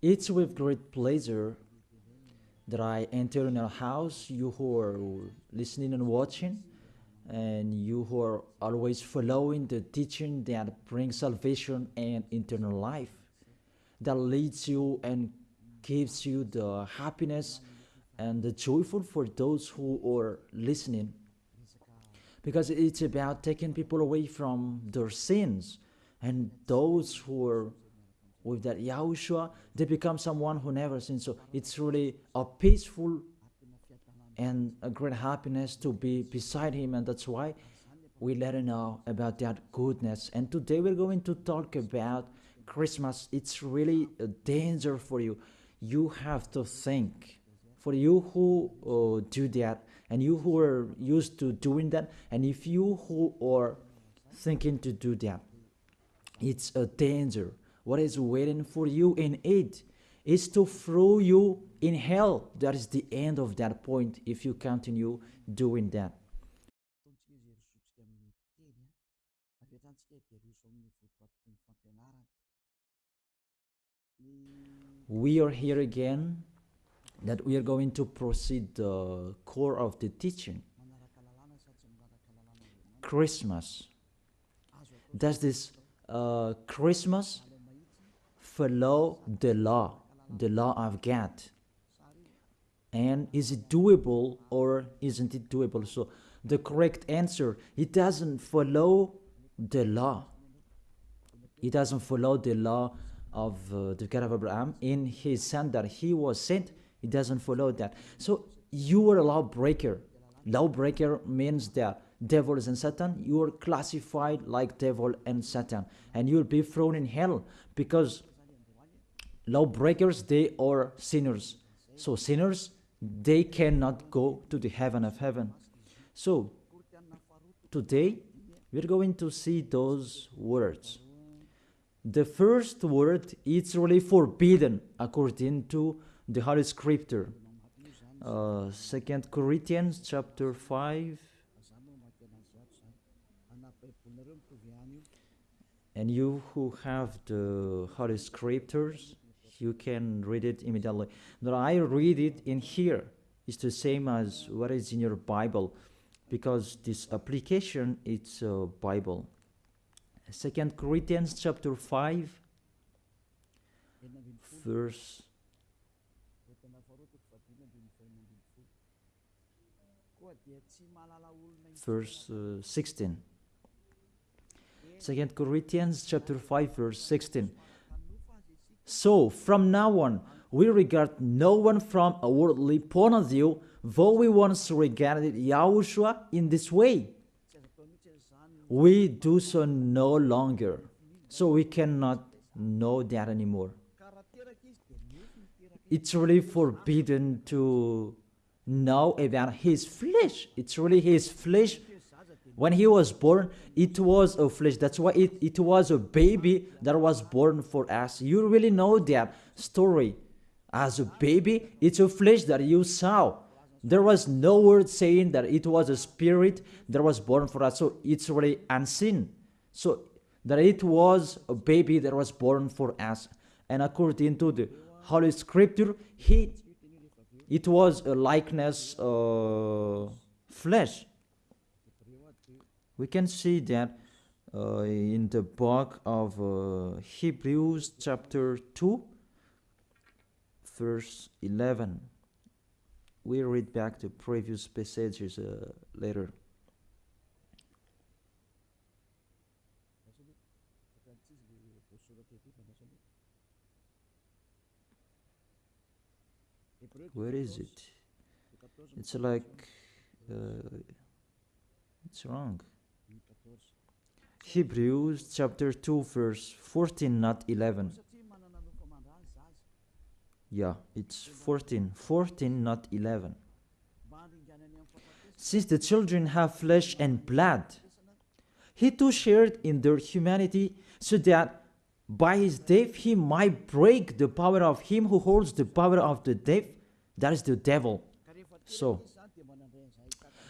It's with great pleasure that I enter in your house, you who are listening and watching, and you who are always following the teaching that brings salvation and eternal life, that leads you and gives you the happiness and the joyful for those who are listening, because it's about taking people away from their sins, and those who are with that Yahushua, they become someone who never sinned. So it's really a peaceful and a great happiness to be beside him, and that's why we let him know about that goodness. And today we're going to talk about Christmas. It's really a danger for you. You have to think. For you who do that, and you who are used to doing that, and if you who are thinking to do that, it's a danger. What is waiting for you in it is to throw you in hell. That is the end of that point if you continue doing that. We are here again, that we are going to proceed the core of the teaching. Christmas. Does this Christmas follow the law of God? And is it doable or isn't it doable? So the correct answer, it doesn't follow the law. It doesn't follow the law of the God of Abraham in his son that he was sent. It doesn't follow that. So you are a lawbreaker. Lawbreaker means that devils and Satan, you are classified like devil and Satan, and you'll be thrown in hell, because lawbreakers, they are sinners. So sinners, they cannot go to the heaven of heaven. So today we're going to see those words. The first word is really forbidden according to the Holy Scripture. 2 Corinthians chapter 5. And you who have the Holy Scriptures, you can read it immediately. Now I read it in here. It's the same as what is in your Bible, because this application, it's a Bible. 2 Corinthians chapter 5, verse 16. 2 Corinthians chapter 5, verse 16. So from now on, we regard no one from a worldly point of view, though we once regarded Yahushua in this way. We do so no longer. So we cannot know that anymore. It's really forbidden to know about his flesh. It's really his flesh. When he was born, it was a flesh. That's why it was a baby that was born for us. You really know that story. As a baby, it's a flesh that you saw. There was no word saying that it was a spirit that was born for us. So it's really unseen. So that it was a baby that was born for us. And according to the Holy Scripture, it was a likeness flesh. We can see that in the book of Hebrews chapter 2, verse 11. We read back the previous passages later. Where is it? It's like it's wrong. Hebrews chapter 2 verse 14, not 11. Yeah, it's 14, not 11. Since the children have flesh and blood, he too shared in their humanity, so that by his death he might break the power of him who holds the power of the death, that is the devil. So,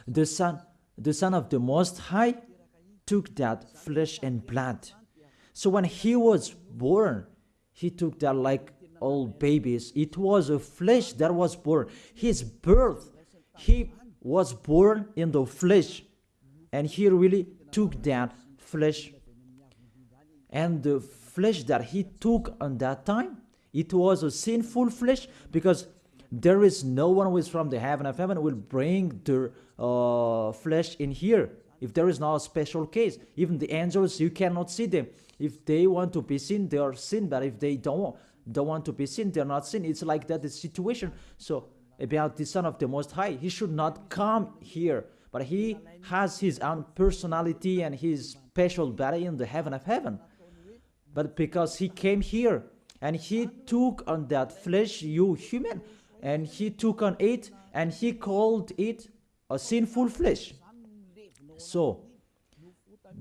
the Son of the Most High took that flesh and blood. So when he was born, he took that like old babies. It was a flesh that was born. His birth, he was born in the flesh, and he really took that flesh. And the flesh that he took on that time, it was a sinful flesh, because there is no one who is from the heaven of heaven will bring their flesh in here. If there is not a special case, even the angels, you cannot see them. If they want to be seen, they are seen, but if they don't want to be seen, they are not seen. It's like that, the situation. So about the Son of the Most High, he should not come here, but he has his own personality and his special body in the heaven of heaven. But because he came here and he took on that flesh, you human, and he took on it and he called it a sinful flesh. So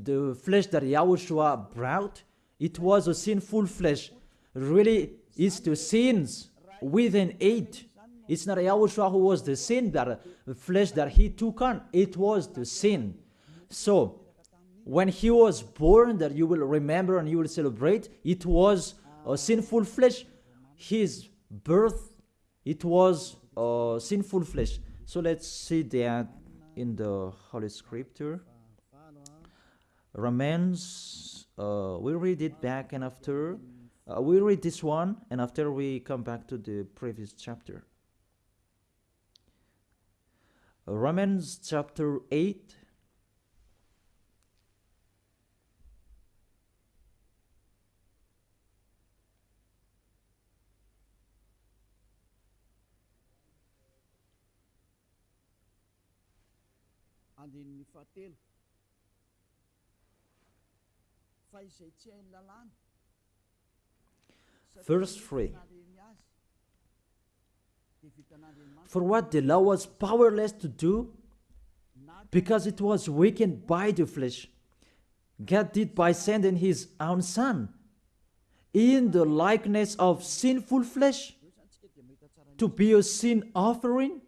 the flesh that Yahushua brought, it was a sinful flesh. Really, it's the sins within it. It's not Yahushua who was the sin, that the flesh that he took on, it was the sin. So when he was born, that you will remember and you will celebrate, it was a sinful flesh. His birth, it was a sinful flesh. So let's see that in the Holy Scripture. Romans, we read it back, and after we read this one, and after we come back to the previous chapter. Romans chapter 8. Verse 3. For what the law was powerless to do, because it was weakened by the flesh, God did by sending his own Son in the likeness of sinful flesh to be a sin offering.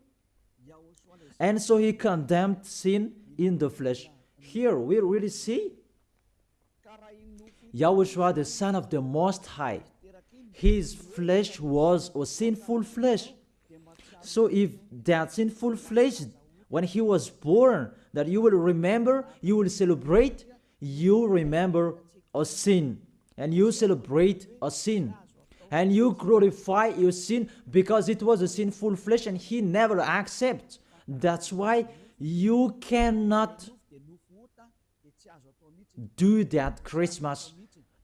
And so he condemned sin in the flesh. Here we really see Yahushua, the Son of the Most High. His flesh was a sinful flesh. So if that sinful flesh, when he was born, that you will remember, you will celebrate, you remember a sin, and you celebrate a sin, and you glorify your sin because it was a sinful flesh and he never accepts. That's why you cannot do that Christmas,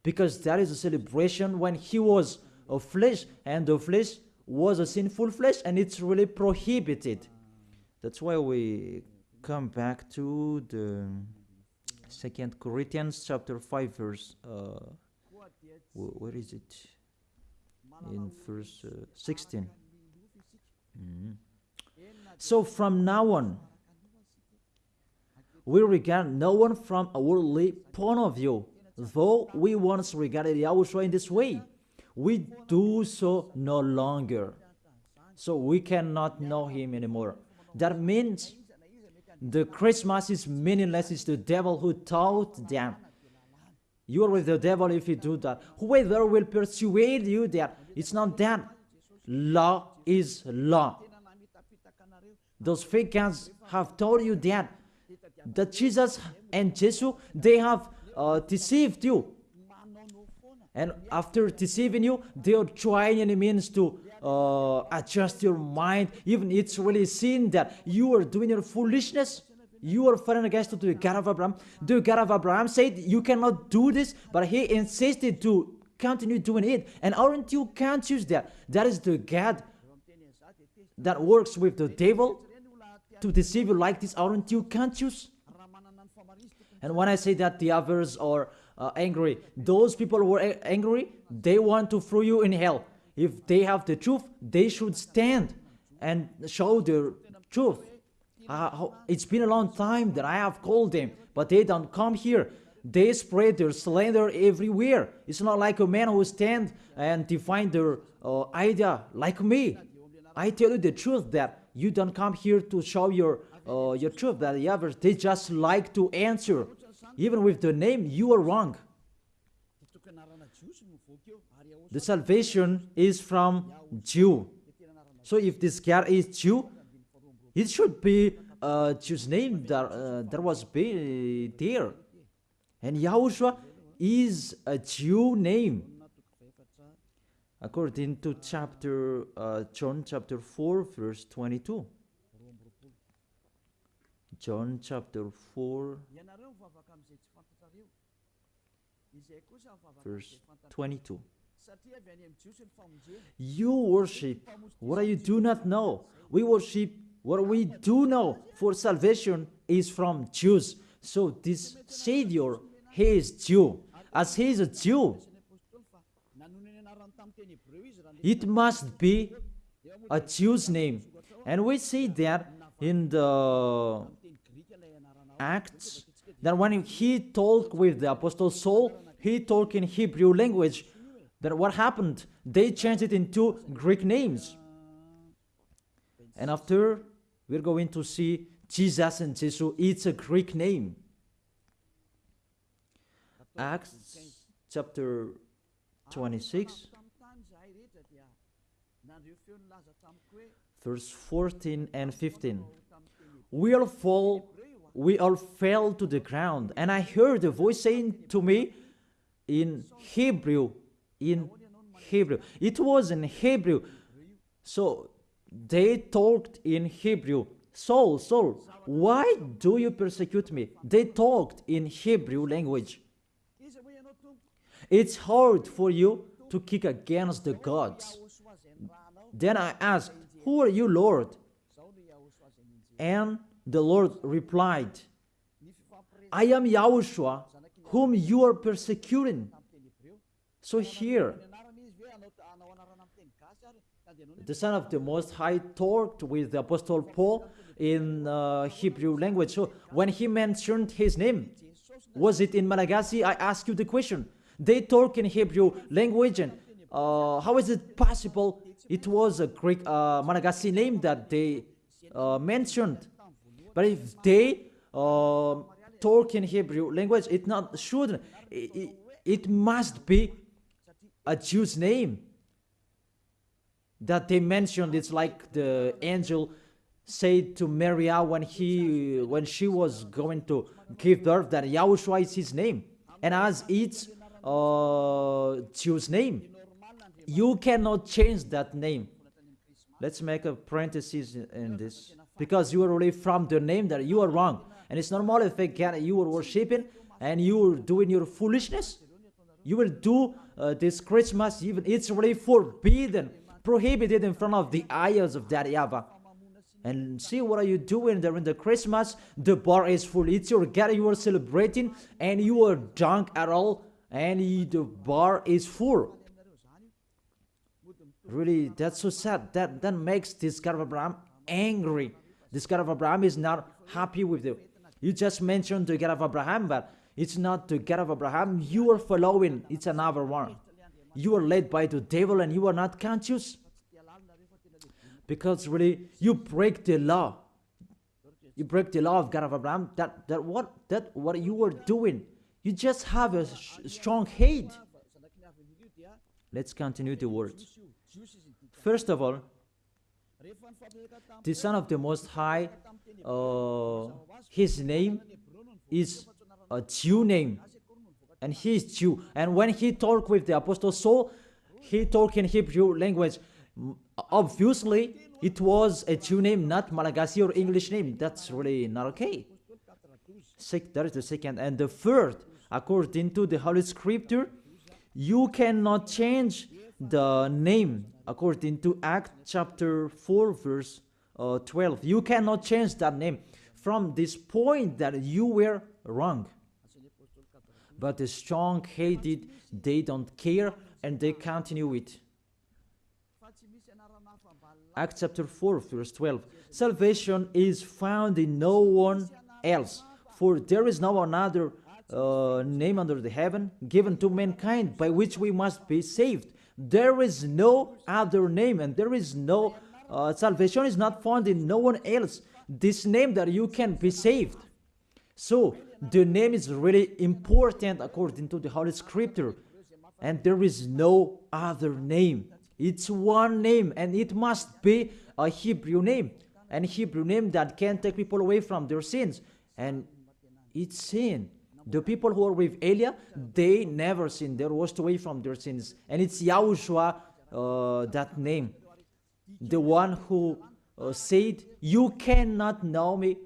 because that is a celebration when he was a flesh, and the flesh was a sinful flesh, and it's really prohibited. That's why we come back to the 2 Corinthians chapter 5 verse, where is it? In verse 16. So from now on, we regard no one from a worldly point of view. Though we once regarded Yahushua in this way, we do so no longer. So we cannot know him anymore. That means the Christmas is meaningless. It's the devil who taught them. You are with the devil if you do that. Whoever will persuade you that it's not that. Law is law. Those fake guys have told you that Jesus and Jesus, they have deceived you. And after deceiving you, they are trying any means to adjust your mind. Even it's really seen that you are doing your foolishness. You are fighting against the God of Abraham. The God of Abraham said you cannot do this, but he insisted to continue doing it. And aren't you conscious that that is the God that works with the devil to deceive you like this? Aren't you conscious? And when I say that the others are angry, those people who are angry, they want to throw you in hell. If they have the truth, they should stand and show the truth. It's been a long time that I have called them, but they don't come here. They spread their slander everywhere. It's not like a man who stands and define their idea like me. I tell you the truth that you don't come here to show your truth. That the others, they just like to answer. Even with the name, you are wrong. The salvation is from Jew. So if this guy is Jew, it should be a Jew's name that was there. And Yahushua is a Jew name. According to John chapter 4, verse 22. John chapter 4, verse 22. You worship what you do not know. We worship what we do know, for salvation is from Jews. So this Savior, he is Jew. As he is a Jew, it must be a Jew's name. And we see that in the Acts, that when he talked with the Apostle Saul, he talked in Hebrew language. That what happened? They changed it into Greek names. And after, we're going to see Jesus and Jesus, it's a Greek name. Acts chapter 26, verse 14 and 15. We all fell to the ground, and I heard a voice saying to me in Hebrew. It was in Hebrew. So they talked in Hebrew. Saul, Saul, why do you persecute me? They talked in Hebrew language. It's hard for you to kick against the gods. Then I asked, who are you, Lord? And the Lord replied, I am Yahushua, whom you are persecuting. So here, the Son of the Most High talked with the Apostle Paul in Hebrew language. So when he mentioned his name, was it in Malagasy? I ask you the question. They talk in Hebrew language, and how is it possible it was a Greek Malagasy name that they mentioned? But if they talk in Hebrew language, it not should. It must be a Jew's name that they mentioned. It's like the angel said to Maria when she was going to give birth, that Yahushua is his name. And as it's Jew's name, you cannot change that name. Let's make a parenthesis in this, because you are already from the name that you are wrong. And it's normal if you are worshiping and you are doing your foolishness. You will do this Christmas, even it's already forbidden, prohibited in front of the eyes of that YAHVAH. And see, what are you doing during the Christmas? The bar is full. It's your God you are celebrating, and you are drunk at all, and the bar is full. Really, that's so sad. That makes this God of Abraham angry. This God of Abraham is not happy with you. You just mentioned the God of Abraham, but it's not the God of Abraham you are following. It's another one. You are led by the devil, and you are not conscious. Because really, you break the law. You break the law of God of Abraham. What you are doing. You just have a strong hate. Let's continue the words. First of all, the Son of the Most High, his name is a Jew name, and he is Jew. And when he talked with the Apostle Saul, he talked in Hebrew language. Obviously, it was a Jew name, not Malagasy or English name. That's really not okay. That is the second. And the third, according to the Holy Scripture, you cannot change the name. According to Acts chapter 4, verse 12. You cannot change that name from this point that you were wrong. But the strong-hated, they don't care, and they continue it. Acts chapter 4, verse 12. Salvation is found in no one else, for there is no another name under the heaven given to mankind by which we must be saved. There is no other name, and there is no salvation is not found in no one else. This name that you can be saved. So the name is really important according to the Holy Scripture. and there is no other name. It's one name, and it must be a Hebrew name, and Hebrew name that can take people away from their sins. And it's sin. The people who are with Elia, they never sinned. They were washed away from their sins. And it's YAHOSHUA, that name. The one who said, you cannot know me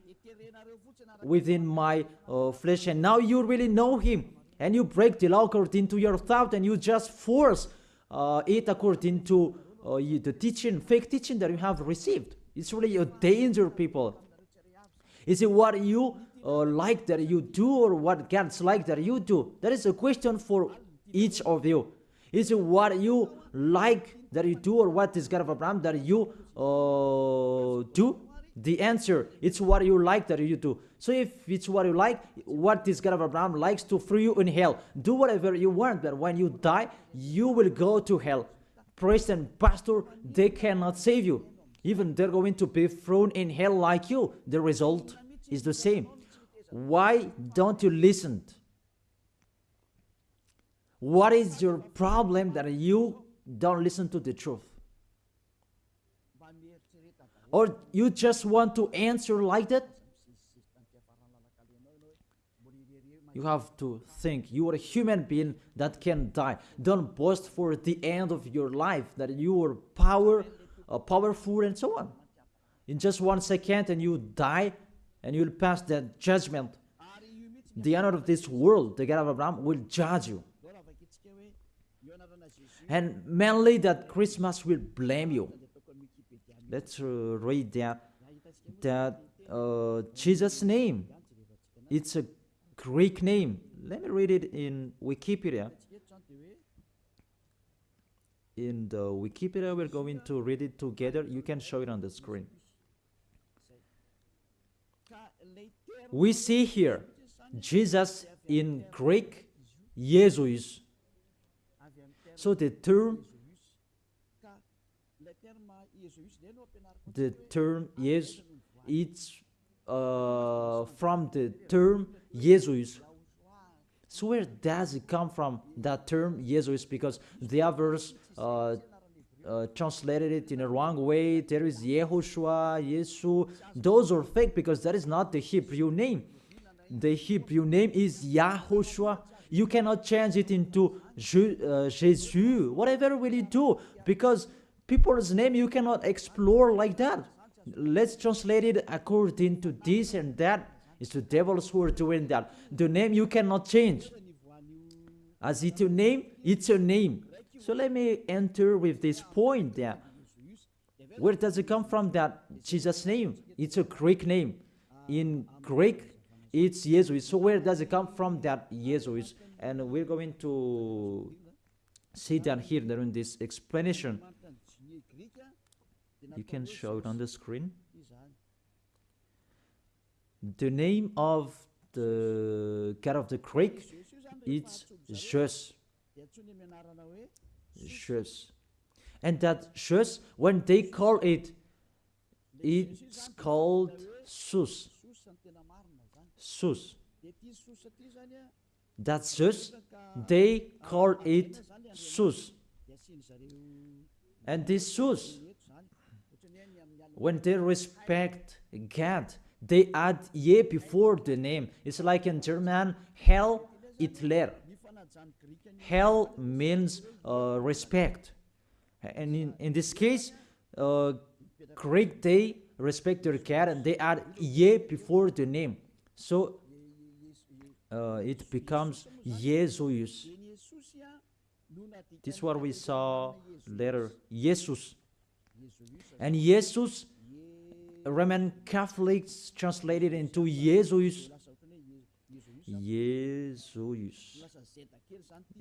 within my flesh. And now you really know him. And you break the law according to your thought, and you just force it according to the teaching, fake teaching that you have received. It's really a danger, people. Is it what you like that you do, or what God's like that you do? That is a question for each of you. Is it what you like that you do, or what is God of Abraham that you do? The answer, it's what you like that you do. So if it's what you like, what this God of Abraham likes to throw you in hell. Do whatever you want, but when you die, you will go to hell. Priest and pastor, they cannot save you. Even they're going to be thrown in hell like you. The result is the same. Why don't you listen? What is your problem that you don't listen to the truth? Or you just want to answer like that? You have to think. You are a human being that can die. Don't boast for the end of your life that you are powerful and so on. In just 1 second and you die, and you will pass that judgment. The honor of this world, the God of Abraham, will judge you. And mainly that Christmas will blame you. Let's read that Jesus' name. It's a Greek name. Let me read it in Wikipedia. In the Wikipedia, we're going to read it together. You can show it on the screen. We see here Jesus in Greek, Jesus. So the term yes, it's from the term Jesus. So where does it come from, that term Jesus? Because the others translated it in a wrong way. There is YAHOSHUA, Yesu. Those are fake because that is not the Hebrew name. The Hebrew name is YAHOSHUA. You cannot change it into Jesus. Whatever will you do? Because people's name you cannot explore like that. Let's translate it according to this and that. It's the devils who are doing that. The name you cannot change. As it's a name, it's a name. So let me enter with this point there. Where does it come from, that Jesus' name? It's a Greek name. In Greek, it's Jesus. So where does it come from, that Jesus? And we're going to see that here during this explanation. You can show it on the screen. The name of the God of the Greek, it's Jesus. Jesus. And that Jesus, when they call it, it's called Sus. Sus. That's Jesus. They call it Sus. And this Sus, when they respect God, they add ye before the name. It's like in German, Heil Hitler. Heil means respect. And in this case, Greek, they respect their God and they add ye before the name. So it becomes Jesus. This is what we saw later, Jesus. And Jesus, Roman Catholics translated into Jesus. Jesus.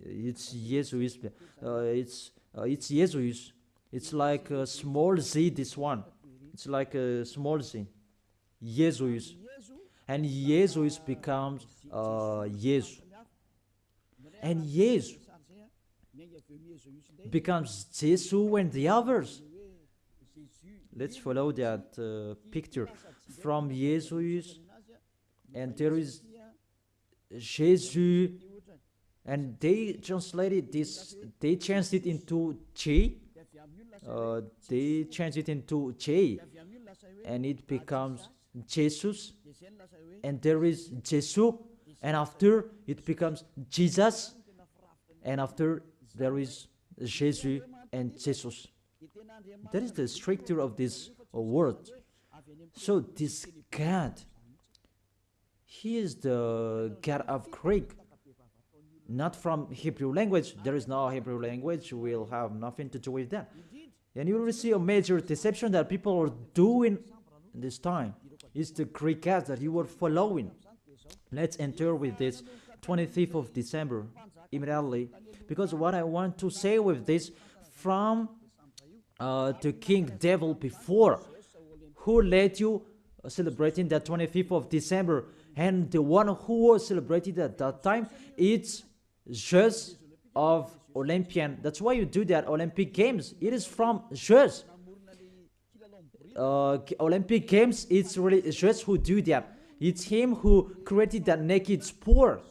It's Jesus. It's Jesus. It's like a small z, this one. It's like a small z. Jesus. And Jesus becomes Jesus. And Jesus becomes Jesus when the others. Let's follow that picture from Jesus, and there is Jesus, and they translated this, they changed it into J. They changed it into J, and it becomes Jesus, and there is Jesus, and after it becomes Jesus, and after there is Jesus and Jesus. That is the structure of this word. So this God, he is the God of Greek, not from Hebrew language. There is no Hebrew language. We'll have nothing to do with that. And you will see a major deception that people are doing this time. It's the Greek God that you are following. Let's enter with this 25th of December immediately, because what I want to say with this, from the king devil before, who led you celebrating the 25th of December, and the one who was celebrated at that time, it's Zeus of Olympian. That's why you do that Olympic Games. It is from Zeus. Olympic Games, it's really Zeus who do that. It's him who created that naked sport,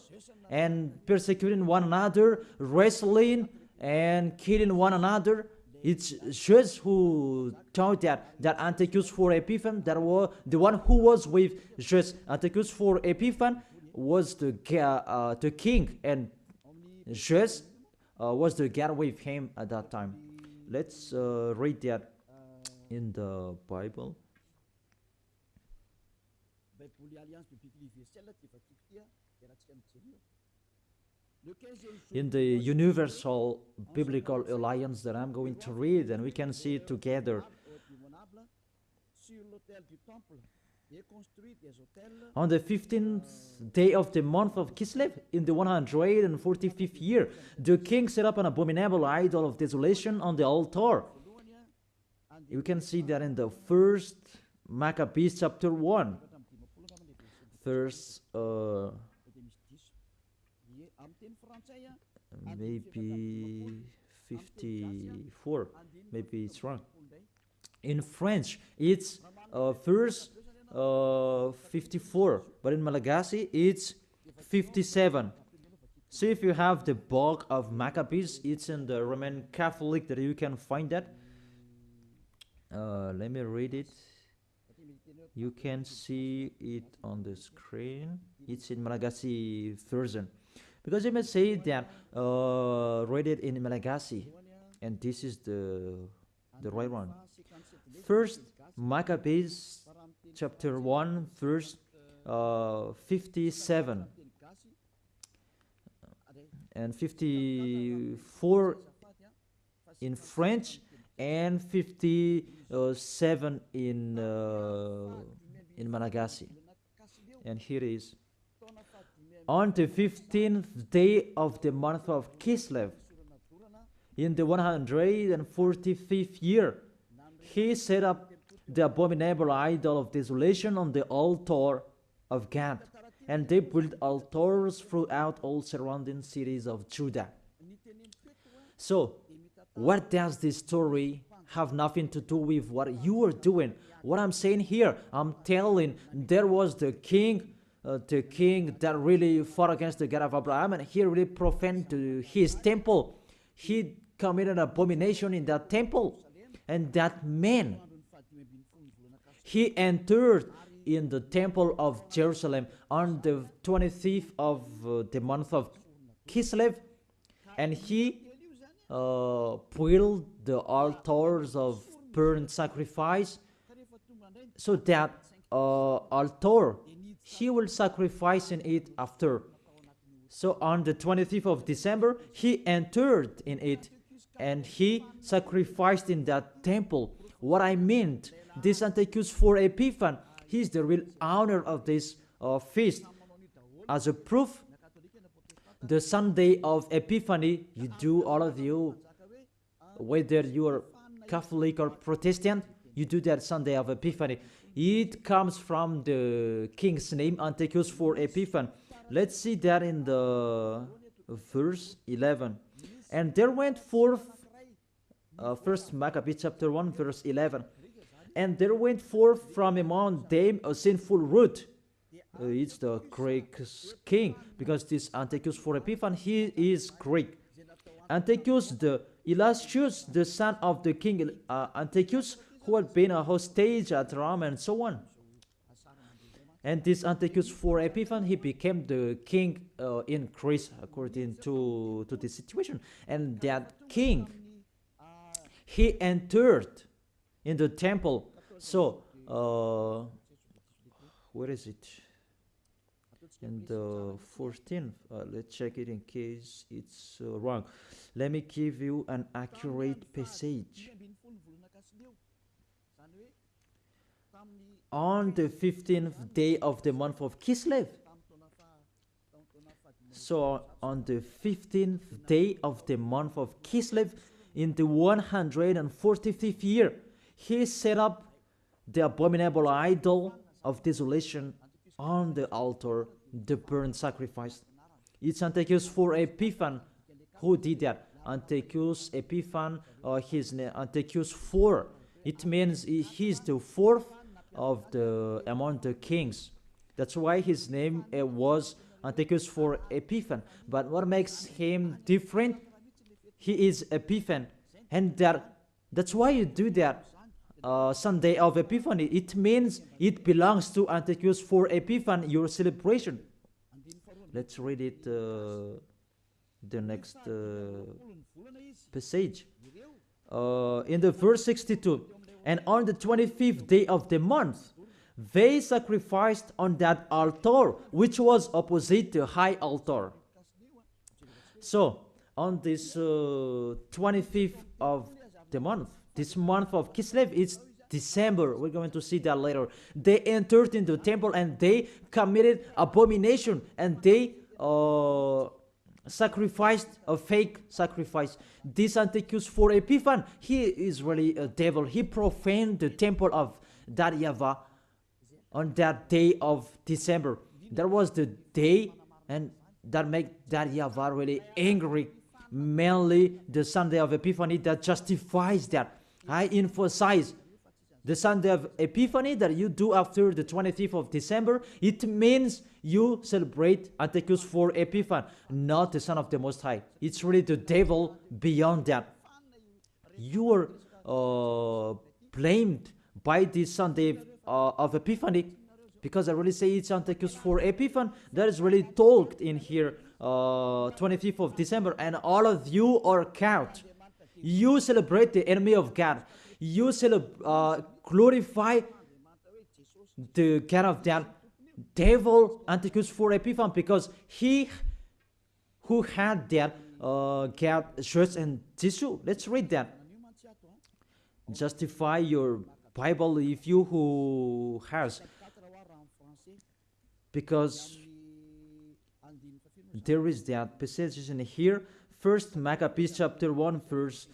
and persecuting one another, wrestling and killing one another. It's Zeus who taught that Antiochus for Epiphan, that was the one who was with Zeus. Antiochus for Epiphan was the king, and Zeus was the god with him at that time. Let's read that in the Bible. In the Universal Biblical Alliance that I'm going to read, and we can see it together. On the 15th day of the month of Kislev, in the 145th year, the king set up an abominable idol of desolation on the altar. You can see that in the first Maccabees chapter 1, verse maybe 54, maybe it's wrong. In French, it's verse 54, but in Malagasy, it's 57. So if you have the book of Maccabees, it's in the Roman Catholic that you can find that. Let me read it. You can see it on the screen. It's in Malagasy version. Because you may say that read it in Malagasy, and this is the right one. First Maccabees chapter 1 verse 57 and 54 in French, and 57 in Malagasy. And here is: on the 15th day of the month of Kislev, in the 145th year, he set up the abominable idol of desolation on the altar of God, and they built altars throughout all surrounding cities of Judah. So, what does this story have nothing to do with what you are doing? What I'm saying here, I'm telling, there was the king that really fought against the God of Abraham, and he really profaned his temple. He committed an abomination in that temple, and that man, he entered in the temple of Jerusalem on the 25th of the month of Kislev, and he built the altars of burnt sacrifice, so that altar, he will sacrifice in it after. So on the 25th of December, he entered in it, and he sacrificed in that temple. What I meant, this Antiochus for Epiphan, he is the real owner of this feast. As a proof, the Sunday of Epiphany, you do, all of you, whether you are Catholic or Protestant, you do that Sunday of Epiphany. It comes from the king's name, Antiochus for Epiphan. Let's see that in the verse 11. And there went forth, first Maccabees chapter 1, verse 11. And there went forth from among them a sinful root, it's the Greek king, because this Antiochus for Epiphan, he is Greek. Antiochus the illustrious, the son of the king Antiochus, who had been a hostage at Rome and so on. And this Antiochus for Epiphan, he became the king in Greece according to this situation. And that king, he entered in the temple. So, where is it? In the 14th, let's check it in case it's wrong. Let me give you an accurate passage. On the 15th day of the month of Kislev. So on the 15th day of the month of Kislev, in the 145th year, he set up the abominable idol of desolation on the altar, the burnt sacrifice. It's Antiochus for Epiphan who did that. Antiochus Epiphan, his name Antiochus IV. It means he's the fourth of among the kings. That's why his name was Antiochus for Epiphan. But what makes him different? He is Epiphan, and that's why you do that. Sunday of Epiphany, it means it belongs to Antiochus for Epiphan, your celebration. Let's read it, the next passage. In the verse 62, and on the 25th day of the month, they sacrificed on that altar, which was opposite the high altar. So, on this 25th of the month, this month of Kislev, it's December. We're going to see that later. They entered into the temple and they committed abomination, and they sacrificed a fake sacrifice. This Antiochus for Epiphan, he is really a devil. He profaned the temple of that YAHVAH on that day of December. That was the day, and that made that YAHVAH really angry. Mainly the Sunday of Epiphany that justifies that. I emphasize the Sunday of Epiphany that you do after the 25th of December. It means you celebrate Antiochus for Epiphan, not the Son of the Most High. It's really the devil beyond that. You are blamed by this Sunday of Epiphany, because I really say it's Antiochus for Epiphan. That is really talked in here, 25th of December, and all of you are caught. You celebrate the enemy of God. You glorify the God of that devil, Antiochus for Epiphan, because he who had that God, church, and tissue. Let's read that. Justify your Bible if you who has, because there is that passage in here. First Maccabees chapter 1 verse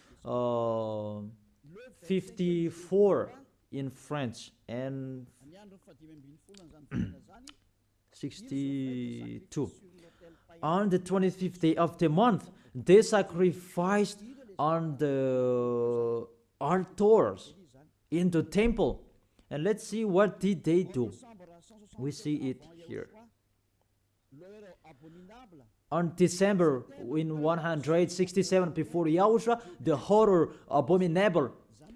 54 in French and 62. On the 25th day of the month, they sacrificed on the altars in the temple. And let's see, what did they do? We see it here. On December in 167 before YAHOSHUA, the horror abominable.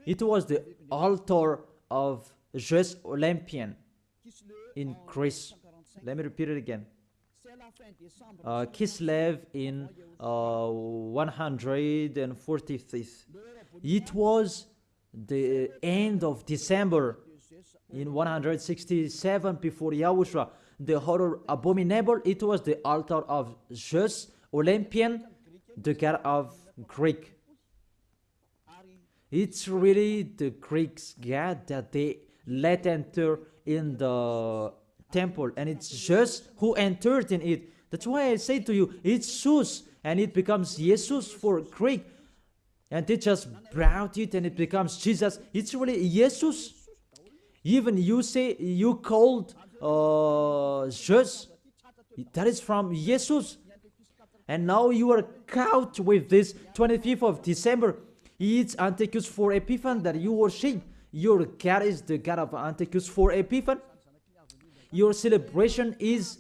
It was the altar of Zeus Olympian in Greece. Let me repeat it again. Kislev in 145th. It was the end of December in 167 before YAHOSHUA. The horror abominable, it was the altar of Zeus Olympian, the god of Greek. It's really the Greeks' god that they let enter in the temple, and it's Zeus who entered in it. That's why I say to you, it's Zeus, and it becomes Jesus for Greek, and they just brought it and it becomes Jesus. It's really Jesus. Even you say you called Zeus, that is from Jesus, and now you are caught with this 25th of December. It's Antiochus for Epiphan that you worship. Your God is the God of Antiochus for Epiphan. your celebration is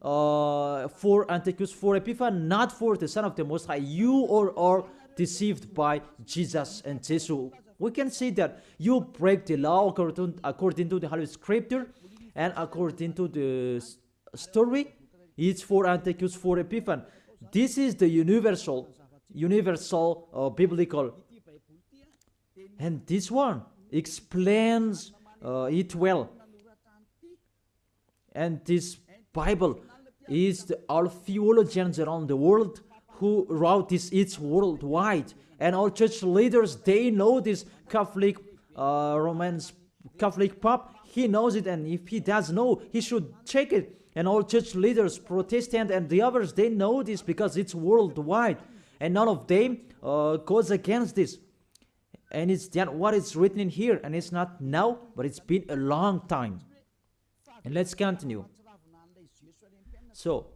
for Antiochus, for Epiphan, not for the Son of the Most High. You are deceived by Jesus and Jesus. We can see that you break the law according to the Holy Scripture, and according to the story, it's for Antiochus, for Epiphan. This is the universal biblical, and this one explains it well. And this Bible is all theologians around the world who wrote this. It's worldwide, and all church leaders, they know this. Catholic Romans Catholic Pope, he knows it, and if he does know, he should check it. And all church leaders, Protestant and the others, they know this because it's worldwide, and none of them goes against this. And it's that what is written in here, and it's not now, but it's been a long time. And let's continue. So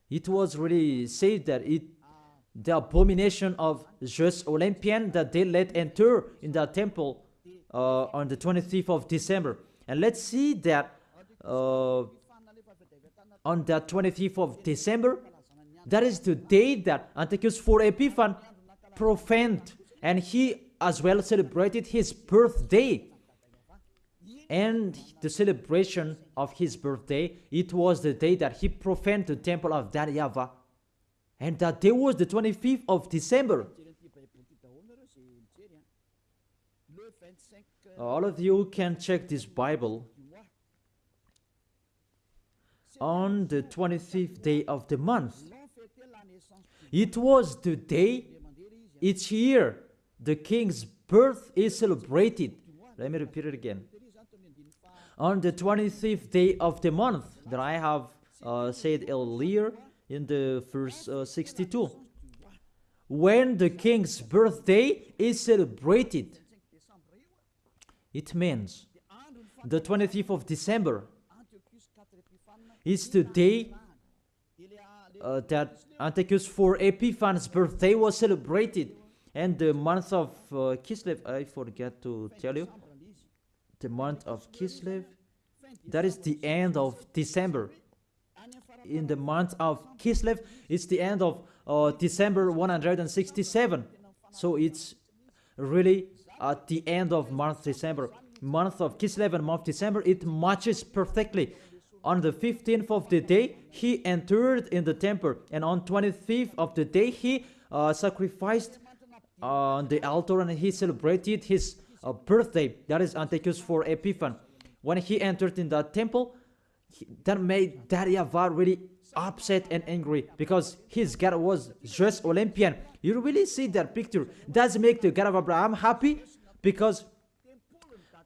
it was really said that the abomination of just Olympian that they let enter in the temple on the 25th of December. And let's see that on the 25th of December, that is the day that Antiochus for Epiphan profaned, and he as well celebrated his birthday. And the celebration of his birthday, it was the day that he profaned the temple of that YAHVAH. And that day was the 25th of December. All of you can check this Bible. On the 25th day of the month, it was the day each year the king's birth is celebrated. Let me repeat it again. On the 25th day of the month that I have said earlier in the verse 62, when the king's birthday is celebrated, it means the 25th of December is the day that Antiochus for Epiphan's birthday was celebrated. And the month of Kislev, I forget to tell you, the month of Kislev, that is the end of December. In the month of Kislev, it's the end of December 167. So it's really at the end of month December. Month of Kislev and month December, it matches perfectly. On the 15th of the day, he entered in the temple, and on 25th of the day, he sacrificed on the altar, and he celebrated his birthday. That is Antiochus for Epiphan. When he entered in the temple, that made that YAHVAH really upset and angry, because his God was just Olympian. You really see that picture. Does make the God of Abraham happy, because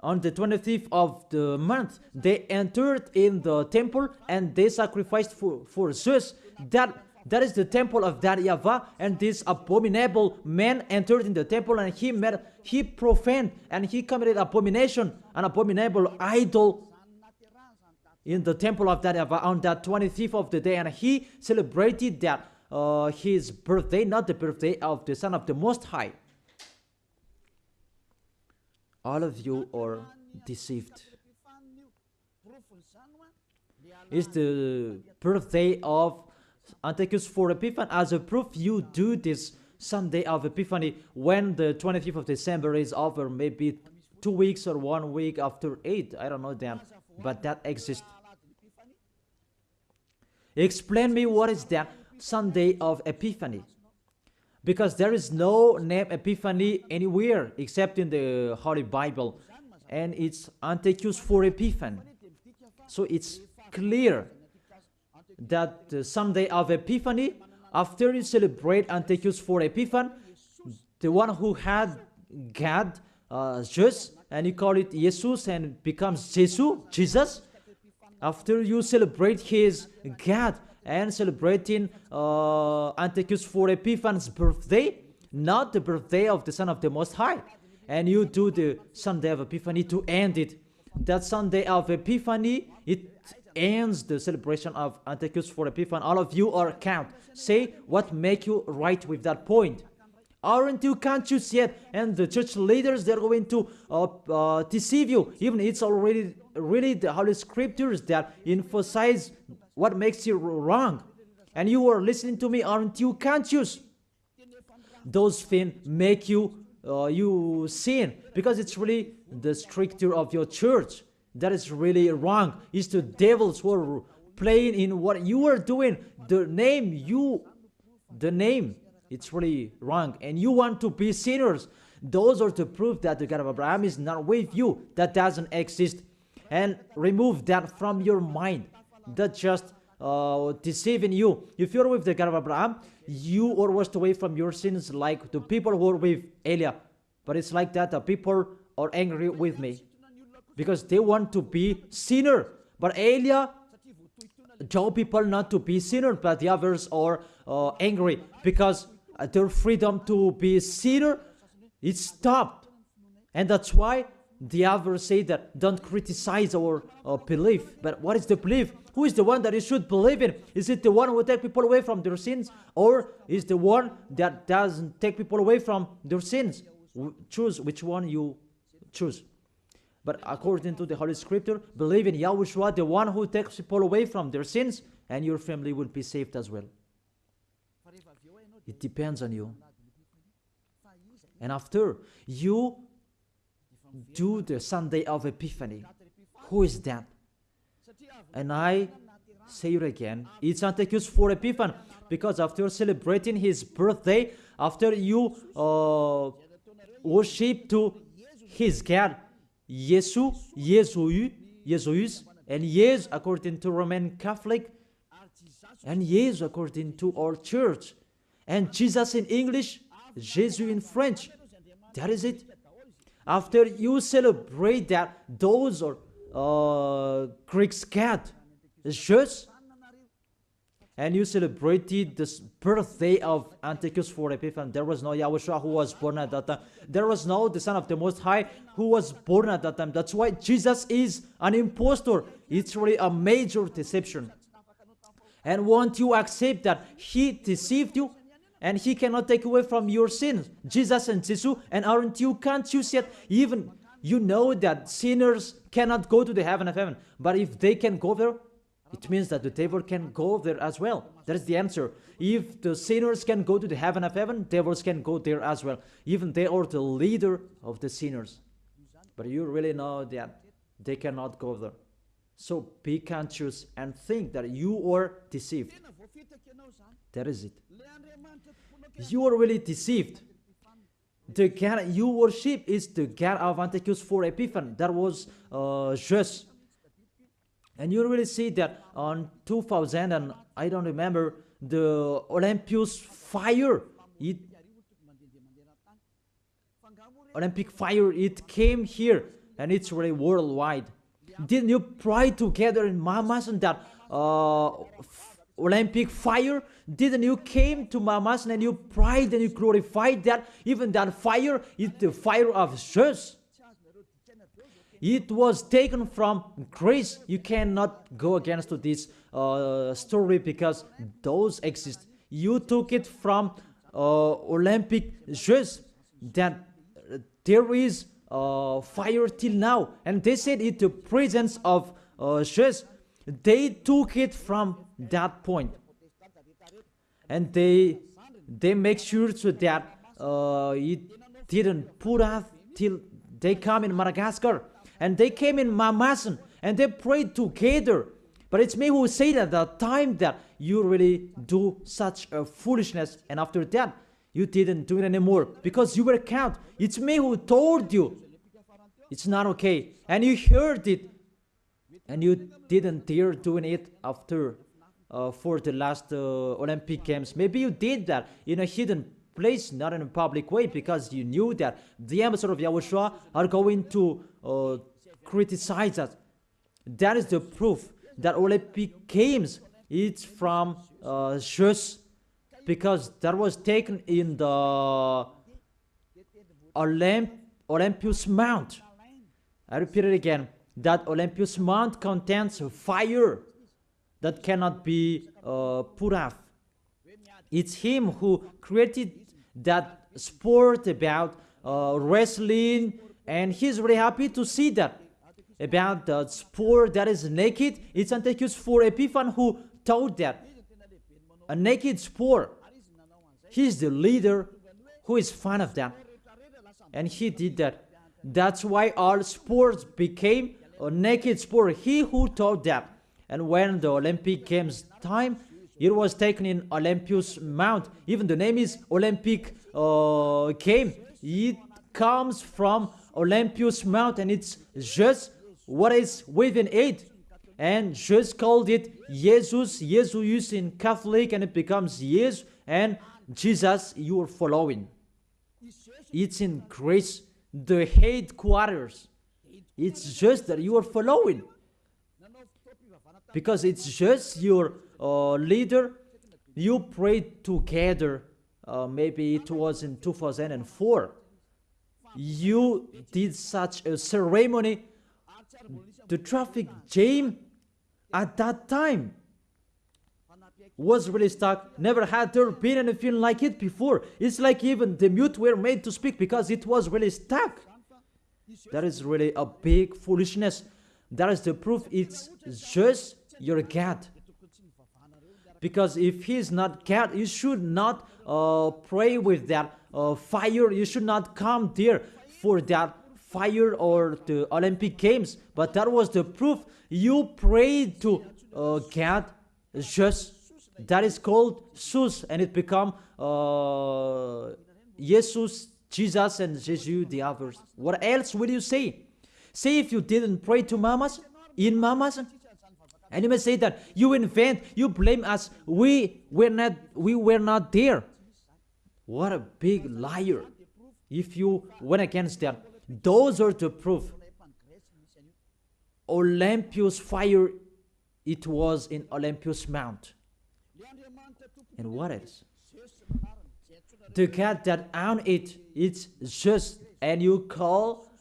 on the 25th of the month, they entered in the temple and they sacrificed for Zeus. That is the temple of that YAHVAH, and this abominable man entered in the temple, and he profaned and he committed abomination, an abominable idol in the temple of that YAHVAH on that 25th of the day, and he celebrated that his birthday, not the birthday of the Son of the Most High. All of you are deceived. It's the birthday of Antiochus for Epiphan. As a proof, you do this Sunday of Epiphany when the 25th of December is over, maybe 2 weeks or 1 week after 8. I don't know that, but that exists. Explain me what is that Sunday of Epiphany. Because there is no name Epiphany anywhere except in the Holy Bible. And it's Antiochus for Epiphan. So it's clear that the Sunday of Epiphany, after you celebrate Antiochus for Epiphan, the one who had God, Jesus, and you call it Jesus and becomes Jesus. After you celebrate his God and celebrating Antiochus for Epiphan's birthday, not the birthday of the Son of the Most High, and you do the Sunday of Epiphany to end it. That Sunday of Epiphany, it ends the celebration of Antiochus for Epiphan. All of you are count. Say what make you right with that point. Aren't you conscious yet? And the church leaders, they're going to deceive you. Even it's already really the Holy Scriptures that emphasize what makes you wrong. And you are listening to me, aren't you conscious? Those things make you you sin, because it's really the structure of your church that is really wrong. It's the devils who are playing in what you are doing. The name, it's really wrong, and you want to be sinners. Those are the proof that the God of Abraham is not with you. That doesn't exist. And remove that from your mind. That just deceiving you. If you're with the God of Abraham, you are washed away from your sins, like the people who are with Elia. But it's like that, the people are angry with me because they want to be sinner. But Elia told people not to be sinner, but the others are angry because their freedom to be sinner, it stopped. And that's why the others say that don't criticize our belief. But what is the belief? Who is the one that you should believe in? Is it the one who takes people away from their sins, or is the one that doesn't take people away from their sins? Choose which one you choose. But according to the Holy Scripture, believe in YAHOSHUA, the one who takes people away from their sins, and your family will be saved as well. It depends on you. And after you do the Sunday of Epiphany, who is that? And I say it again, it's Antiochus for Epiphany, because after celebrating his birthday, after you worship to his God, Yesu, Jesus, and yes according to Roman Catholic, and yes according to our church, and Jesus in English, Jesus in French. That is it. After you celebrate that, those are Greek's God, Jesus, and you celebrated the birthday of Antiochus for Epiphany. There was no YAHOSHUA who was born at that time. There was no the Son of the Most High who was born at that time. That's why Jesus is an impostor. It's really a major deception. And won't you accept that he deceived you? And he cannot take away from your sins. Jesus and Jesus, and aren't you conscious yet? Even you know that sinners cannot go to the heaven of heaven. But if they can go there, it means that the devil can go there as well. That is the answer. If the sinners can go to the heaven of heaven, devils can go there as well. Even they are the leader of the sinners. But you really know that they cannot go there. So be conscious and think that you are deceived. That is it. You are really deceived. The God you worship is the God of Antiochus for Epiphany. That was Jesus. And you really see that on 2000, and I don't remember, the Olympus fire, Olympic fire, it came here, and it's really worldwide. Didn't you pray together in Mamas and that Olympic fire? Didn't you came to Mamas and you prayed and you glorified that? Even that fire is the fire of Jesus. It was taken from grace. You cannot go against this story because those exist. You took it from Olympic Jesus, that there is fire till now. And they said it the presence of Jesus. They took it from that point. And they make sure so that it didn't put out till they come in Madagascar. And they came in Mamasan and they prayed together. But it's me who said at the time that you really do such a foolishness. And after that, you didn't do it anymore because you were caught. It's me who told you. It's not okay. And you heard it. And you didn't dare doing it after for the last Olympic Games. Maybe you did that in a hidden place, not in a public way, because you knew that the ambassador of YAHOSHUA are going to criticize us. That is the proof that Olympic Games, it's from Jesus, because that was taken in the Olympus Mount. I repeat it again, that Olympus Mount contains fire that cannot be put off. It's him who created that sport, about wrestling, and he's really happy to see that. About the sport that is naked, it's Antiochus for Epiphan who taught that. A naked sport. He's the leader who is fan of that. And he did that. That's why all sports became a naked sport. He who taught that. And when the Olympic Games time, it was taken in Olympus Mount. Even the name is Olympic game. It comes from Olympus Mount, and it's just what is within it. And just called it Jesus, Jesus in Catholic, and it becomes yes, and Jesus you are following. It's in Greece, the headquarters. It's just that you are following. Because it's just your leader. You prayed together. Maybe it was in 2004. You did such a ceremony. The traffic jam at that time was really stuck. Never had there been anything like it before. It's like even the mute were made to speak because it was really stuck. That is really a big foolishness. That is the proof. It's just your God. Because if he is not God, you should not pray with that fire. You should not come there for that fire or the Olympic Games. But that was the proof. You prayed to God. Just that is called Sus, and it become Jesus, Jesus, and Jesus the others. What else will you say? Say if you didn't pray to mamas, in mamas, and you may say that you invent, you blame us. We were not there. What a big liar! If you went against that, those are the proof. Olympus fire, it was in Olympus Mount. And what else? The God that owned it, it's just, and you call,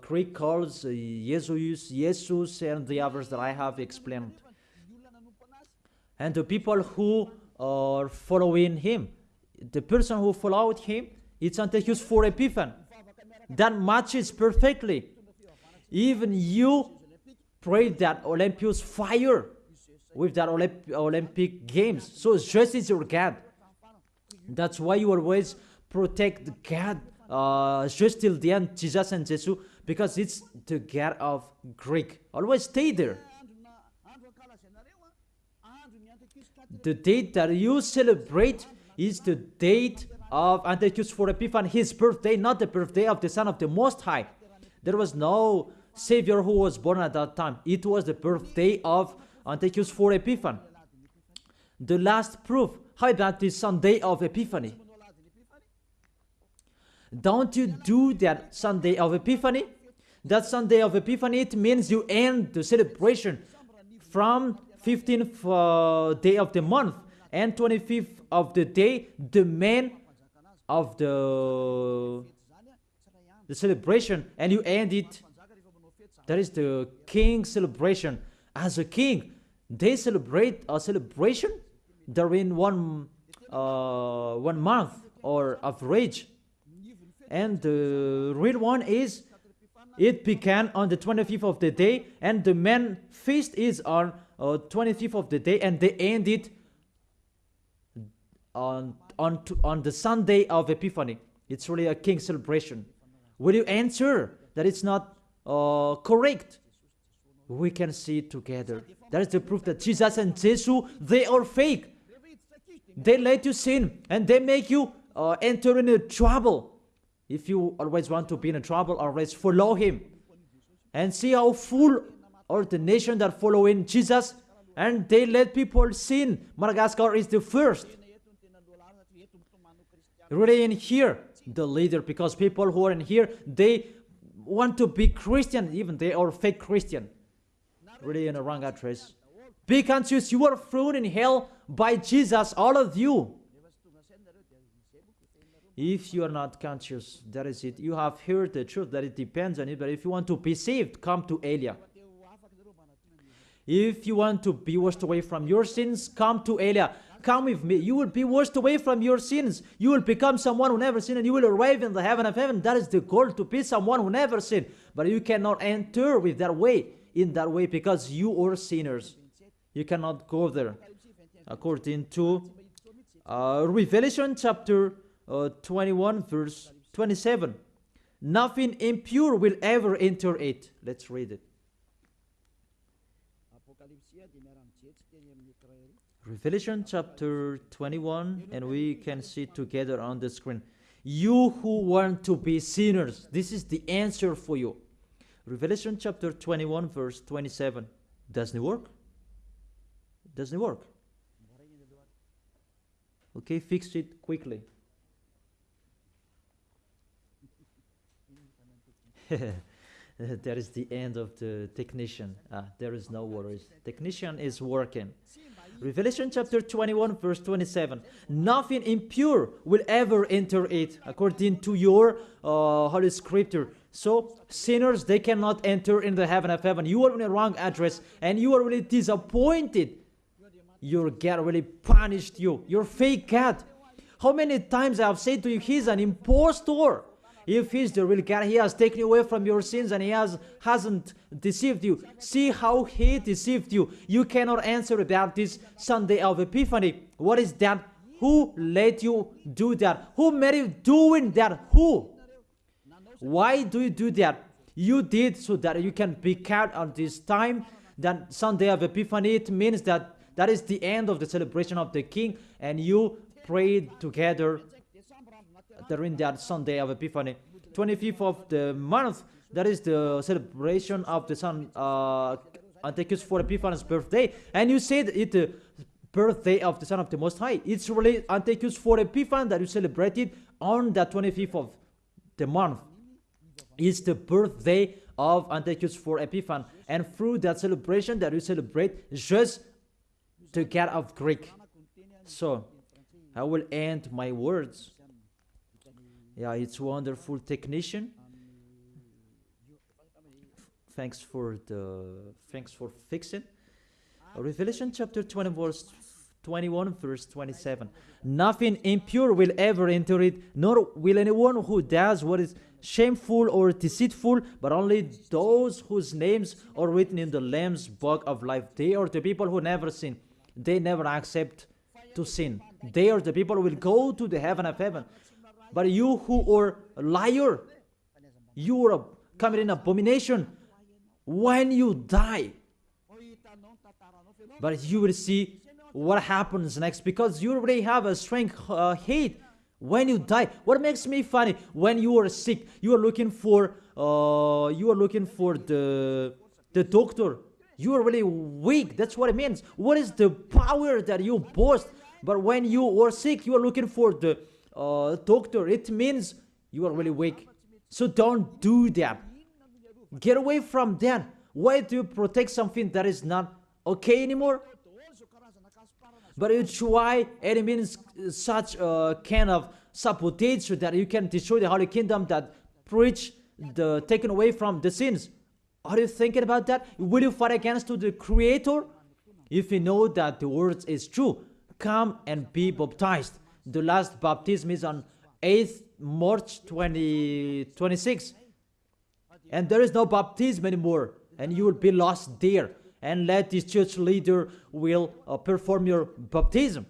Greek calls Jesus, and the others that I have explained. And the people who are following him, the person who followed him, it's Antiochus for Epiphan. That matches perfectly. Even you prayed that Olympus fire with that Olympic Games. So just is your God. That's why you always protect God just till the end, Jesus and Jesus, because it's the God of Greek. Always stay there. The date that you celebrate is the date of Antiochus for Epiphan, his birthday, not the birthday of the Son of the Most High. There was no Savior who was born at that time. It was the birthday of Antiochus for Epiphan. The last proof, how about the Sunday of Epiphany? Don't you do that Sunday of Epiphany? That Sunday of Epiphany, it means you end the celebration from 15th day of the month and 25th of the day, the man of the celebration, and you end it. That is the king celebration. As a king, they celebrate a celebration during one month or average. And the real one is, it began on the 25th of the day, and the main feast is on 25th of the day, and they end it on the Sunday of Epiphany. It's really a king celebration. Will you answer that it's not correct? We can see it together. That is the proof that Jesus and Jesus, they are fake. They let you sin, and they make you enter into trouble. If you always want to be in trouble, always follow him. And see how full are the nation that following Jesus, and they let people sin. Madagascar is the first. Really in here, the leader, because people who are in here, they want to be Christian, even they are fake Christian. Really in a wrong address. Be conscious, you are thrown in hell by Jesus, all of you. If you are not conscious, that is it. You have heard the truth, that it depends on it. But if you want to be saved, come to Elia. If you want to be washed away from your sins, come to Elia. come with me. You will be washed away from your sins. You will become someone who never sinned, and you will arrive in the heaven of heaven. That is the goal, to be someone who never sinned. But you cannot enter with that way, in that way, because you are sinners. You cannot go there. According to Revelation chapter 21, verse 27. Nothing impure will ever enter it. Let's read it. Revelation chapter 21, and we can see it together on the screen. You who want to be sinners, this is the answer for you. Revelation chapter 21, verse 27. Doesn't it work? Doesn't it work? Okay, fix it quickly. That is the end of the technician. There is no worries. Technician is working. Revelation chapter 21, verse 27. Nothing impure will ever enter it, according to your Holy Scripture. So, sinners, they cannot enter in the heaven of heaven. You are in the wrong address, and you are really disappointed. Your God really punished you. Your fake God. How many times I have said to you, he's an impostor. If he's the real God, he has taken you away from your sins, and he hasn't deceived you. See how he deceived you. You cannot answer about this Sunday of Epiphany. What is that? Who let you do that? Who made you doing that? Who? Why do you do that? You did so that you can be kept on this time. That Sunday of Epiphany, it means that is the end of the celebration of the King, and you prayed together during that Sunday of Epiphany. 25th of the month, that is the celebration of the Son Antiochus for Epiphanes' birthday. And you said it the birthday of the Son of the Most High. It's really Antiochus for Epiphanes that you celebrated on the 25th of the month. It's the birthday of Antiochus for Epiphanes. And through that celebration that you celebrate, just the God of Greek. So, I will end my words. Yeah, it's wonderful technician. Thanks for fixing. Revelation chapter 21, verse 27. Nothing impure will ever enter it, nor will anyone who does what is shameful or deceitful, but only those whose names are written in the Lamb's book of life. They are the people who never sin. They never accept to sin. They are the people who will go to the heaven of heaven. But you who are a liar, you are committing abomination when you die. But you will see what happens next, because you already have a strength hate when you die. What makes me funny, when you are sick, you are looking for the doctor. You are really weak. That's what it means. What is the power that you boast? But when you are sick, you are looking for the doctor. It means you are really weak. So don't do that. Get away from that. Why do you protect something that is not okay anymore? But you try, and it means such a kind of sabotage so that you can destroy the Holy Kingdom that preach the taken away from the sins. Are you thinking about that? Will you fight against the Creator? If you know that the word is true, come and be baptized. The last baptism is on 8th March 2026. And there is no baptism anymore. And you will be lost there. And let this church leader will perform your baptism.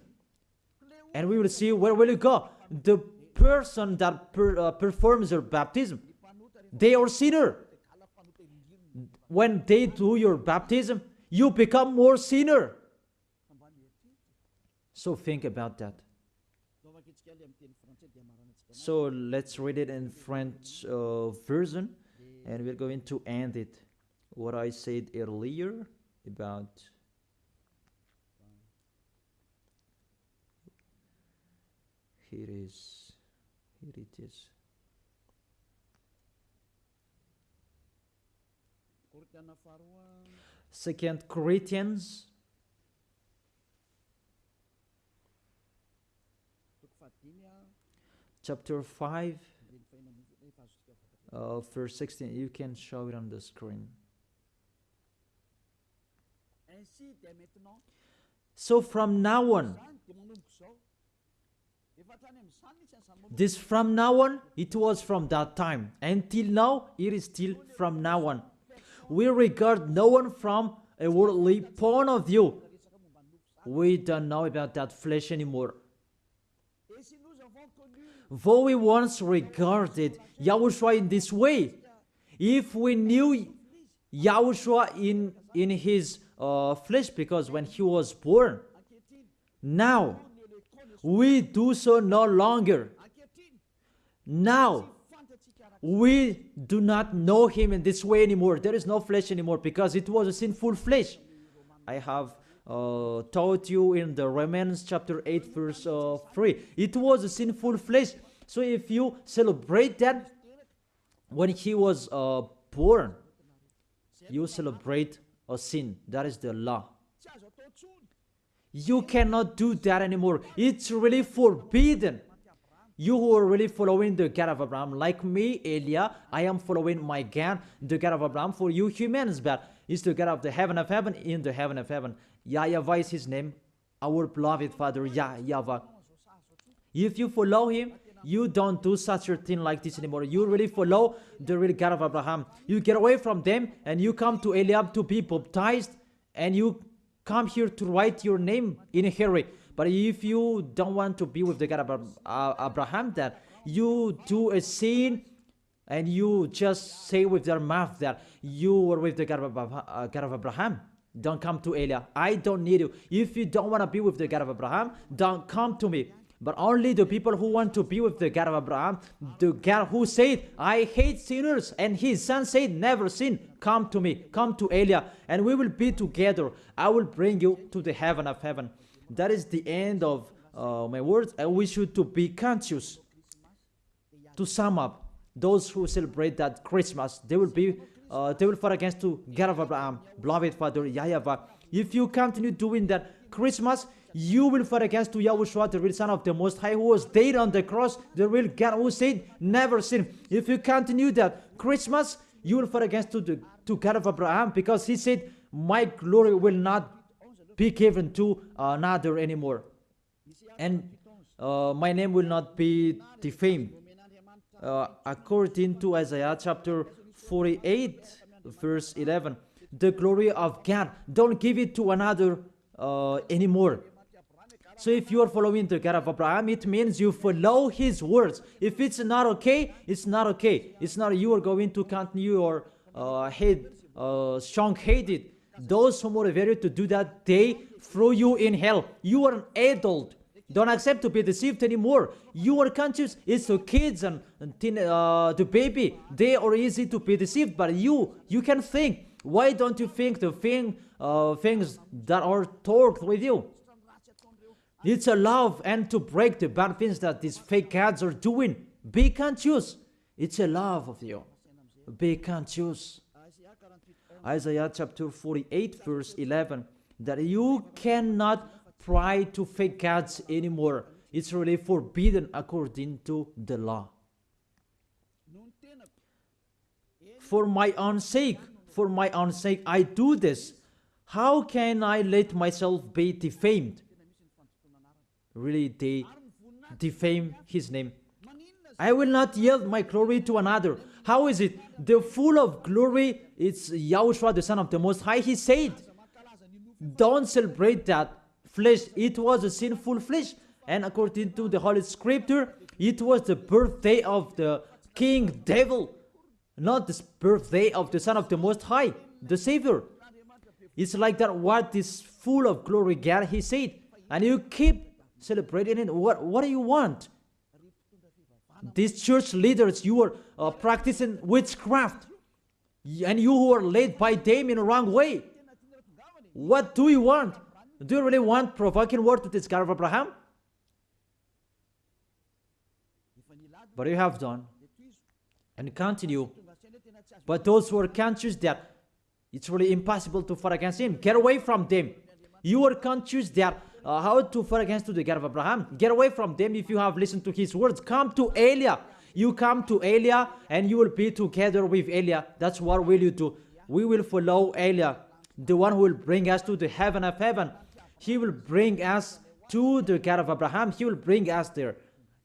And we will see where will you go. The person that performs your baptism, they are sinner. When they do your baptism, you become more sinner. So think about that. So let's read it in French version, and we're going to end it. What I said earlier about here it is. 2 Corinthians chapter 5 verse 16. You can show it on the screen. So from now on, this from now on, it was from that time. Until now, it is still from now on. We regard no one from a worldly point of view. We don't know about that flesh anymore. Though we once regarded Yahushua in this way, if we knew Yahushua in his flesh, because when he was born, now we do so no longer. Now we do not know him in this way anymore. There is no flesh anymore because it was a sinful flesh. I have taught you in the Romans chapter 8 verse 3. It was a sinful flesh. So if you celebrate that when he was born, you celebrate a sin. That is the law. You cannot do that anymore. It's really forbidden. You who are really following the God of Abraham, like me, Elia, I am following my God, the God of Abraham. For you humans, but it's the God of the heaven of heaven, in the heaven of heaven. YAHVAH is his name, our beloved Father, YAHVAH. If you follow him, you don't do such a thing like this anymore. You really follow the real God of Abraham. You get away from them and you come to Eliab to be baptized, and you come here to write your name in a hurry. But if you don't want to be with the God of Abraham, that you do a sin and you just say with your mouth that you were with the God of Abraham, don't come to Elia. I don't need you. If you don't want to be with the God of Abraham, don't come to me. But only the people who want to be with the God of Abraham, the God who said, I hate sinners, and his son said, never sin, come to me, come to Elia, and we will be together. I will bring you to the heaven of heaven. That is the end of my words, and we should to be conscious. To sum up, those who celebrate that Christmas, they will fight against to God of Abraham, beloved Father YAHVAH. If you continue doing that Christmas, you will fight against to Yahushua, the real Son of the Most High, who was dead on the cross, the real God who said, never sin. If you continue that Christmas, you will fight against to God of Abraham, because he said, my glory will not be given to another anymore, and my name will not be defamed. According to Isaiah chapter 48 verse 11, the glory of God, don't give it to another anymore. So if you are following the God of Abraham, it means you follow his words. If it's not okay, it's not okay. It's not you are going to continue your strong-headed. Those who motivate you to do that, they throw you in hell. You are an adult. Don't accept to be deceived anymore. You are conscious. It's the kids and the baby. They are easy to be deceived, but you can think. Why don't you think the things that are talked with you? It's a love and to break the bad things that these fake gods are doing. Be conscious. It's a love of you. Be conscious. Isaiah chapter 48 verse 11, that you cannot pray to fake gods anymore. It's really forbidden according to the law. For my own sake, I do this. How can I let myself be defamed? Really, they defame his name. I will not yield my glory to another. How is it? The full of glory, it's Yahushua, the Son of the Most High. He said, don't celebrate that flesh. It was a sinful flesh. And according to the Holy Scripture, it was the birthday of the King Devil, not the birthday of the Son of the Most High, the Savior. It's like that, what is full of glory, God, he said. And you keep celebrating it. What do you want? These church leaders, you are practicing witchcraft, and you who are led by them in the wrong way. What do you want? Do you really want provoking word to this God of Abraham? But you have done and continue. But those who are conscious that it's really impossible to fight against him, get away from them. You are conscious that how to fight against the God of Abraham. Get away from them if you have listened to his words. Come to Elia. You come to Elia and you will be together with Elia. That's what will you do. We will follow Elia, the one who will bring us to the heaven of heaven. He will bring us to the God of Abraham. He will bring us there.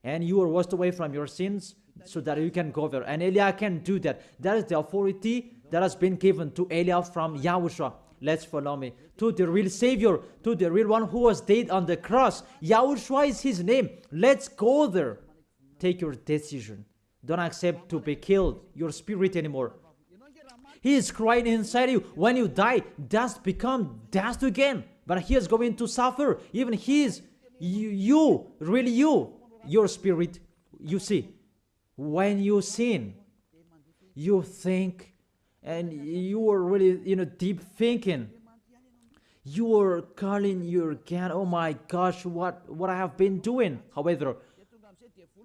And you are washed away from your sins so that you can go there. And Eliah can do that. That is the authority that has been given to Eliah from Yahushua. Let's follow me. To the real Savior, to the real one who was dead on the cross. Yahushua is his name. Let's go there. Take your decision. Don't accept to be killed, your spirit anymore. He is crying inside you. When you die, dust become dust again. But he is going to suffer. Even he is, really you, your spirit. You see, when you sin, you think, and you are really, deep thinking. You are calling your God, oh my gosh, what I have been doing. However,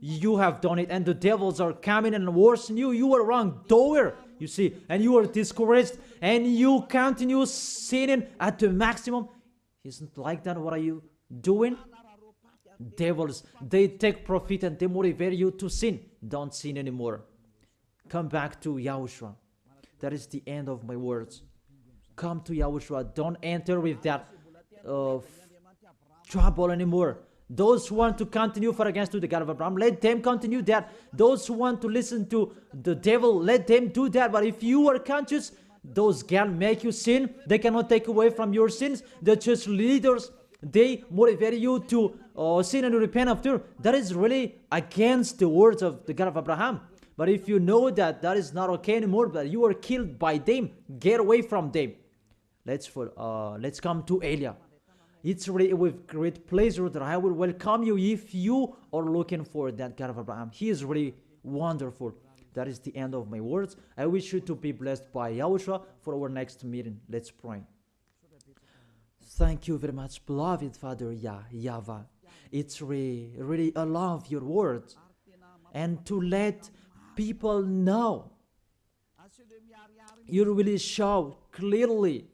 you have done it, and the devils are coming and worsen you. You are wrongdoer, you see, and you are discouraged, and you continue sinning at the maximum. Isn't like that? What are you doing? Devils, they take profit and they motivate you to sin. Don't sin anymore. Come back to Yahushua. That is the end of my words. Come to Yahushua. Don't enter with that trouble anymore. Those who want to continue for against to the God of Abraham, let them continue that. Those who want to listen to the devil, let them do that. But if you are conscious, those can make you sin. They cannot take away from your sins. The church leaders, they motivate you to sin and repent after. That is really against the words of the God of Abraham. But if you know that that is not okay anymore, that you are killed by them, get away from them. Let's come to Eliah. It's really with great pleasure that I will welcome you if you are looking for that God of Abraham. He is really wonderful. That is the end of my words. I wish you to be blessed by Yahushua for our next meeting. Let's pray. Thank you very much, beloved Father YAHVAH. It's really I love your words. And to let people know, you really show clearly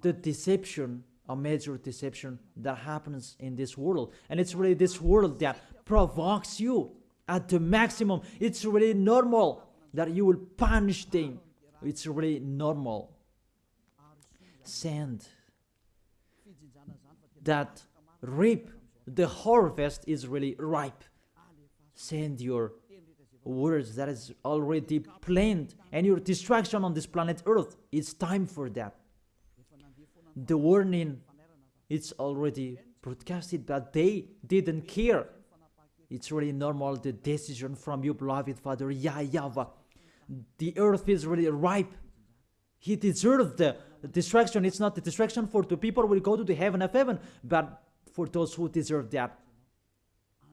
the deception, a major deception that happens in this world. And it's really this world that provokes you at the maximum. It's really normal that you will punish them. It's really normal. Send that reap. The harvest is really ripe. Send your words that is already planned, and your destruction on this planet Earth. It's time for that. The warning, it's already broadcasted, but they didn't care. It's really normal, the decision from you, beloved Father YAHVAH. The earth is really ripe. He deserves the destruction. It's not the destruction for the people who will go to the heaven of heaven, but for those who deserve that.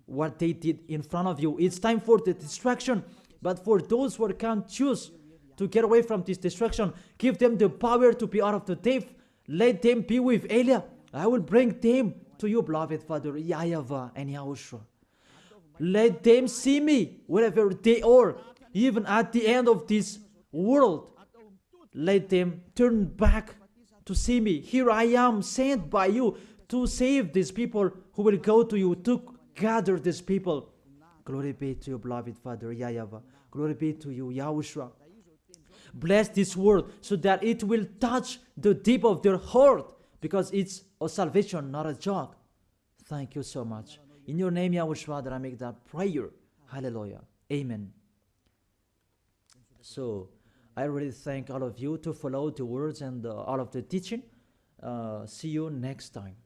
What they did in front of you, it's time for the destruction. But for those who can choose to get away from this destruction, give them the power to be out of the death. Let them be with Eliah. I will bring them to you, beloved Father YAHVAH and Yahushua. Let them see me wherever they are, even at the end of this world. Let them turn back to see me. Here I am, sent by you to save these people who will go to you, to gather these people. Glory be to you, beloved Father YAHVAH. Glory be to you, Yahushua. Bless this word so that it will touch the deep of their heart, because it's a salvation, not a joke. Thank you so much. In your name, Yahushua, that I make that prayer. Hallelujah. Amen. So, I really thank all of you to follow the words and all of the teaching. See you next time.